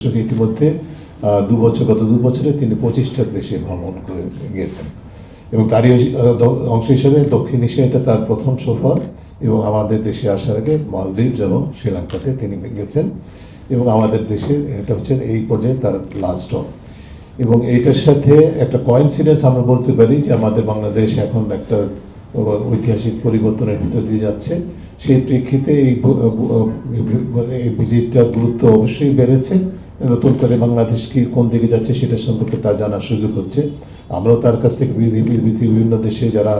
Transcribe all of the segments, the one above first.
ইতিমধ্যে গত 2 বছরে তিনি 25টা দেশে ভ্রমণ করে গিয়েছেন এবং তারই অংশ হিসেবে দক্ষিণ এশিয়াতে তার প্রথম সফর এবং আমাদের দেশে আসার আগে মালদ্বীপ এবং শ্রীলঙ্কাতে তিনি গেছেন এবং আমাদের দেশে এটা হচ্ছে এই পর্যায়ে তার লাস্ট স্টপ। এবং এইটার সাথে একটা কোইন্সিডেন্স আমরা বলতে পারি যে আমাদের বাংলাদেশ এখন একটা ঐতিহাসিক পরিবর্তনের ভিতর দিয়ে যাচ্ছে। সেই প্রেক্ষিতে এই ভিজিটটার গুরুত্ব অবশ্যই বেড়েছে। নতুন করে বাংলাদেশ কি কোন দিকে যাচ্ছে সেটা সম্পর্কে তার জানার সুযোগ হচ্ছে। আমরাও তার কাছ থেকে বিভিন্ন দেশে যারা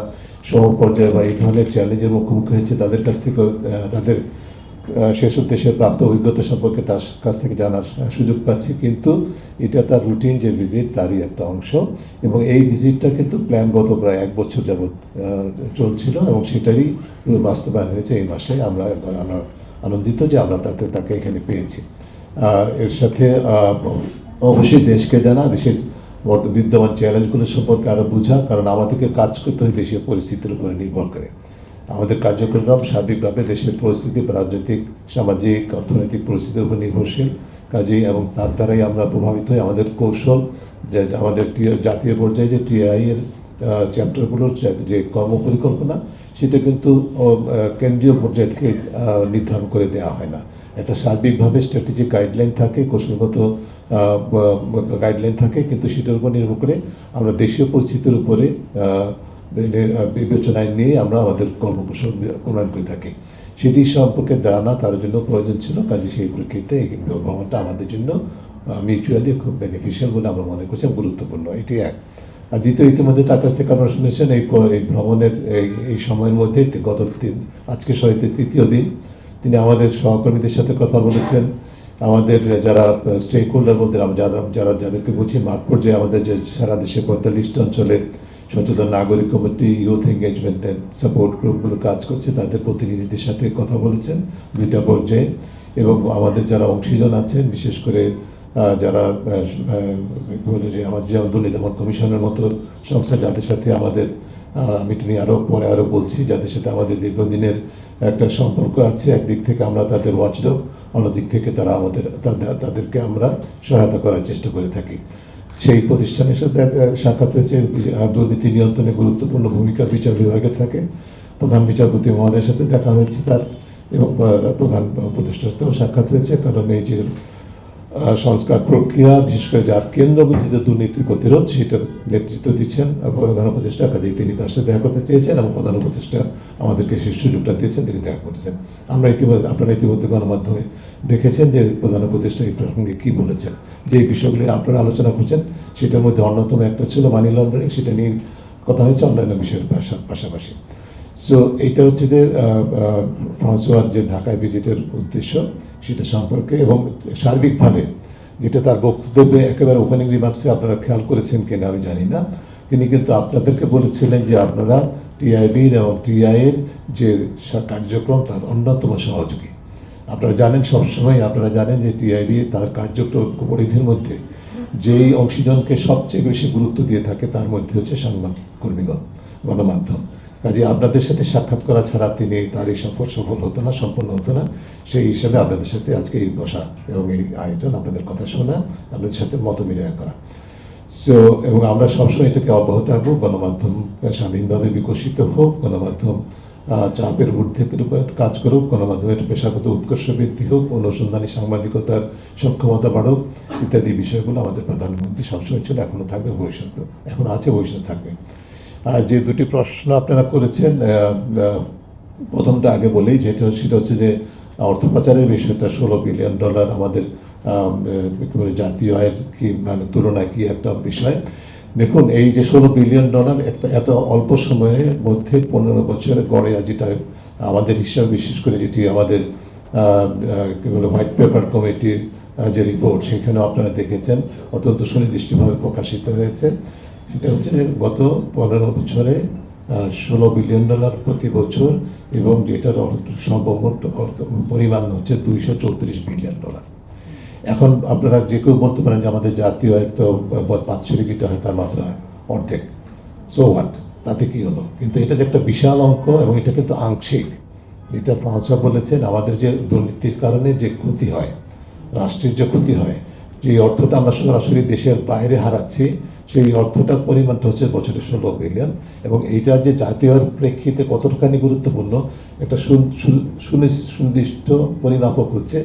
সমপর্যায়ে বা এই ধরনের চ্যালেঞ্জের মুখোমুখি হয়েছে তাদের কাছ থেকে তাদের সেসব দেশের প্রাপ্ত অভিজ্ঞতা সম্পর্কে তার কাছ থেকে জানার সুযোগ পাচ্ছি। কিন্তু এটা তার রুটিন যে ভিজিট তারই একটা অংশ এবং এই ভিজিটটা কিন্তু প্ল্যানগত প্রায় 1 বছর যাবৎ চলছিল এবং সেটারই বাস্তবায়ন হয়েছে এই মাসে। আমরা আনন্দিত যে আমরা তাকে এখানে পেয়েছি। এর সাথে অবশ্যই দেশকে জানা, দেশের বিদ্যমান চ্যালেঞ্জগুলো সম্পর্কে আরও বোঝা, কারণ আমাদেরকে কাজ করতে হয় দেশীয় পরিস্থিতির উপরে নির্ভর করে। আমাদের কার্যক্রম সার্বিকভাবে দেশের পরিস্থিতি, রাজনৈতিক, সামাজিক, অর্থনৈতিক পরিস্থিতির উপর নির্ভরশীল কাজেই এবং তার দ্বারাই আমরা প্রভাবিত হই। আমাদের কৌশল যে আমাদের জাতীয় পর্যায়ে যে টিআই-এর চ্যাপ্টারগুলোর যে কর্মপরিকল্পনা সেটা কিন্তু কেন্দ্রীয় পর্যায় থেকে নির্ধারণ করে দেওয়া হয় না। একটা সার্বিকভাবে স্ট্র্যাটেজিক গাইডলাইন থাকে, কৌশলগত গাইডলাইন থাকে, কিন্তু সেটার উপর নির্ভর করে আমরা দেশীয় পরিস্থিতির উপরে বিবেচনায় নিয়ে আমরা আমাদের কর্মকৌশল প্রণয়ন করে থাকি। সেটি সম্পর্কে জানা তার জন্য প্রয়োজন ছিল। কাজে সেই প্রেক্ষিতে এই ভ্রমণটা আমাদের জন্য মিউচুয়ালি খুব বেনিফিশিয়াল বলে আমরা মনে করছি, গুরুত্বপূর্ণ। এটি এক। আর দ্বিতীয়, ইতিমধ্যে তার কাছ থেকে আপনারা শুনেছেন এই ভ্রমণের এই সময়ের মধ্যে আজকে সহিত 3য় দিন তিনি আমাদের সহকর্মীদের সাথে কথা বলেছেন। আমাদের যারা স্টেক হোল্ডার বলতে যাদেরকে বুঝি মাঠ পর্যায়ে আমাদের যে সারা দেশে 45টা অঞ্চলে সচেতন নাগরিক কমিটি, ইউথ এঙ্গেজমেন্ট অ্যান্ড সাপোর্ট গ্রুপগুলো কাজ করছে তাদের প্রতিনিধিদের সাথে কথা বলেছেন 2টা পর্যায়ে। এবং আমাদের যারা অংশীজন আছেন, বিশেষ করে যারা বলে যে আমার যেমন দুর্নীতি দমন কমিশনের মতো সংস্থা, যাদের সাথে আমাদের আমি এটা নিয়ে আরও বলছি, যাদের সাথে আমাদের দীর্ঘদিনের একটা সম্পর্ক আছে। একদিক থেকে আমরা তাদের ওয়াচডগ, অন্যদিক থেকে তাদেরকে আমরা সহায়তা করার চেষ্টা করে থাকি। সেই প্রতিষ্ঠানের সাথে সাক্ষাৎ হয়েছে। দুর্নীতি নিয়ন্ত্রণে গুরুত্বপূর্ণ ভূমিকা বিচার বিভাগের থাকে। প্রধান বিচারপতি মহোদয়ের সাথে দেখা হয়েছে তার এবং প্রধান উপদেষ্টার সাথেও সাক্ষাৎ হয়েছে। কারণ এই যে সংস্কার প্রক্রিয়া, বিশেষ করে যার কেন্দ্রবিন্দুতে দুর্নীতি প্রতিরোধ, সেটার নেতৃত্ব দিচ্ছেন প্রধান উপদেষ্টা। কাজেই তিনি তার সাথে দেখা করতে চেয়েছেন এবং প্রধান উপদেষ্টা আমাদেরকে সেই সুযোগটা দিয়েছেন, তিনি দেখা করছেন। আপনারা ইতিমধ্যে গণমাধ্যমে দেখেছেন যে প্রধান উপদেষ্টা এই প্রসঙ্গে কী বলেছেন। যে বিষয়গুলি আপনারা আলোচনা করছেন সেটার মধ্যে অন্যতম একটা ছিল মানি লন্ডারিং, সেটা নিয়ে কথা হয়েছে অন্যান্য বিষয়ের পাশাপাশি। সো এইটা হচ্ছে যে ফ্রান্সোয়ার যে ঢাকায় ভিজিটের উদ্দেশ্য সেটা সম্পর্কে এবং সার্বিকভাবে যেটা তার বক্তব্যে একেবারে ওপেনিং রিমার্কসে আপনারা খেয়াল করেছেন কিনা আমি জানি না, তিনি কিন্তু আপনাদেরকে বলেছিলেন যে আপনারা টিআইবির এবং টিআইয়ের যে কার্যক্রম তার অন্যতম সহযোগী। আপনারা জানেন, সবসময় আপনারা জানেন যে টিআইবি তার কার্যক্রম পরিধির মধ্যে যেই অংশীজনকে সবচেয়ে বেশি গুরুত্ব দিয়ে থাকে তার মধ্যে হচ্ছে সংবাদকর্মীগণ, গণমাধ্যম। কাজে আপনাদের সাথে সাক্ষাৎ করা ছাড়া তিনি তার এই সফল হতো না, সম্পন্ন হতো না। সেই হিসাবে আপনাদের সাথে আজকে এই বসা এবং এই আয়োজন, আপনাদের কথা শোনা, আপনাদের সাথে মত বিনিময় করা। সো এবং আমরা সবসময় এটাকে অব্যাহত রাখবো। গণমাধ্যম স্বাধীনভাবে বিকশিত হোক, গণমাধ্যম চাপের ঊর্ধ্বে কাজ করুক, গণমাধ্যমের পেশাগত উৎকর্ষ বৃদ্ধি হোক, অনুসন্ধানী সাংবাদিকতার সক্ষমতা বাড়ুক, ইত্যাদি বিষয়গুলো আমাদের প্রধানমন্ত্রী সবসময় ছিল, এখনও থাকবে, ভবিষ্যতে এখন আছে, ভবিষ্যতে থাকবে। আর যে 2টি প্রশ্ন আপনারা করেছেন, প্রথমটা আগে বলেই, সেটা হচ্ছে যে অর্থ পাচারের বিষয়টা। $16 বিলিয়ন আমাদের জাতীয় আয়ের কি মানে তুলনায় কি একটা বিষয়। দেখুন, এই যে $16 বিলিয়ন এত অল্প সময়ের মধ্যে 15 বছরে গড়ে, যেটা আমাদের হিসাব, বিশেষ করে যেটি আমাদের কী বলে হোয়াইট পেপার কমিটির যে রিপোর্ট, সেখানেও আপনারা দেখেছেন অত্যন্ত সুনির্দিষ্টভাবে প্রকাশিত হয়েছে। সেটা হচ্ছে যে গত 15 বছরে $16 বিলিয়ন প্রতি বছর এবং যেটার সর্বমোট পরিমাণ হচ্ছে $234 বিলিয়ন। এখন আপনারা যে কেউ বলতে পারেন যে আমাদের জাতীয় আয়ের তো বাৎসরিক যেটা হয় তার মাত্রা অর্ধেক, সো হোয়াট, তাতে কী হলো? কিন্তু এটা যে একটা বিশাল অঙ্ক এবং এটা কিন্তু আংশিক। যেটা ফ্রান্সোয়া বলেছেন, আমাদের যে দুর্নীতির কারণে যে ক্ষতি হয়, রাষ্ট্রের যে ক্ষতি হয়, যে অর্থটা আমরা সরাসরি দেশের বাইরে হারাচ্ছি, সেই অর্থটার পরিমাণটা হচ্ছে বছরে 16 বিলিয়ন, এবং এইটার যে জাতীয় প্রেক্ষিতে কতখানি গুরুত্বপূর্ণ একটা সুনির্দিষ্ট পরিমাপক হচ্ছে,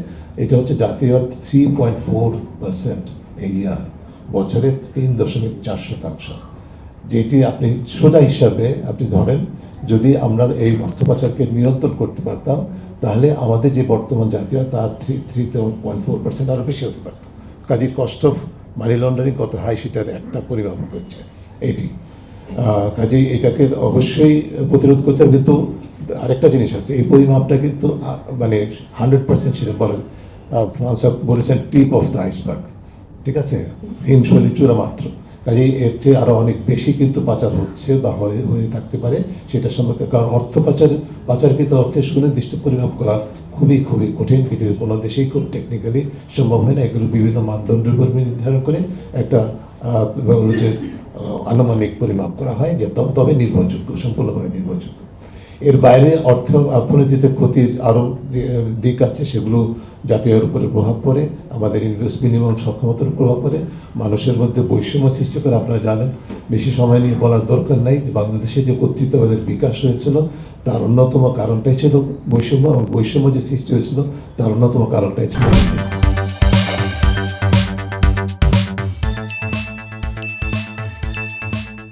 এটা হচ্ছে জাতীয় 3.4% এই ইয়ার, বছরে 3.4%। যেটি আপনি সোজা হিসাবে আপনি ধরেন, যদি আমরা এই অর্থ পাচারকে নিয়ন্ত্রণ করতে পারতাম, তাহলে আমাদের যে বর্তমান জাতীয় তার 3.4% আরও বেশি হতে পারত। কাজেই কস্ট অফ মানি লন্ডারিং কত হাই সেটার একটা পরিমাপক হচ্ছে এটি। কাজেই এটাকে অবশ্যই প্রতিরোধ করতে হবে, কিন্তু আরেকটা জিনিস আছে, এই পরিমাপটা কিন্তু মানে 100% সেটা বলেন, ফ্রান্স বলেছেন টিপ অফ দ্য আইসবার্গ, ঠিক আছে, হিমশৈলী চূড়া মাত্র। কাজেই এর চেয়ে আরও অনেক বেশি কিন্তু পাচার হচ্ছে বা হয়ে থাকতে পারে সেটা সম্পর্কে, কারণ পাচারকৃত অর্থের সুনির্দিষ্ট পরিমাপ করা খুবই খুবই কঠিন, পৃথিবীর কোনো দেশেই খুব টেকনিক্যালি সম্ভব হয় না। এগুলো বিভিন্ন মানদণ্ডের উপর নির্ধারণ করে একটা যে আনুমানিক পরিমাপ করা হয়, যে তবে নির্ভরযোগ্য, সম্পূর্ণভাবে নির্ভরযোগ্য। এর বাইরে অর্থনীতিতে ক্ষতির আরও দিক আছে, সেগুলো জাতীয়ের উপরে প্রভাব পড়ে, আমাদের ইনভেস্ট বিনিময় সক্ষমতার প্রভাব পড়ে, মানুষের মধ্যে বৈষম্য সৃষ্টি করে। আপনারা জানেন, বেশি সময় নিয়ে বলার দরকার নাই, বাংলাদেশে যে কর্তৃত্ববাদের বিকাশ হয়েছিল তার অন্যতম কারণটাই ছিল বৈষম্য, এবং বৈষম্য যে সৃষ্টি হয়েছিল তার অন্যতম কারণটাই ছিল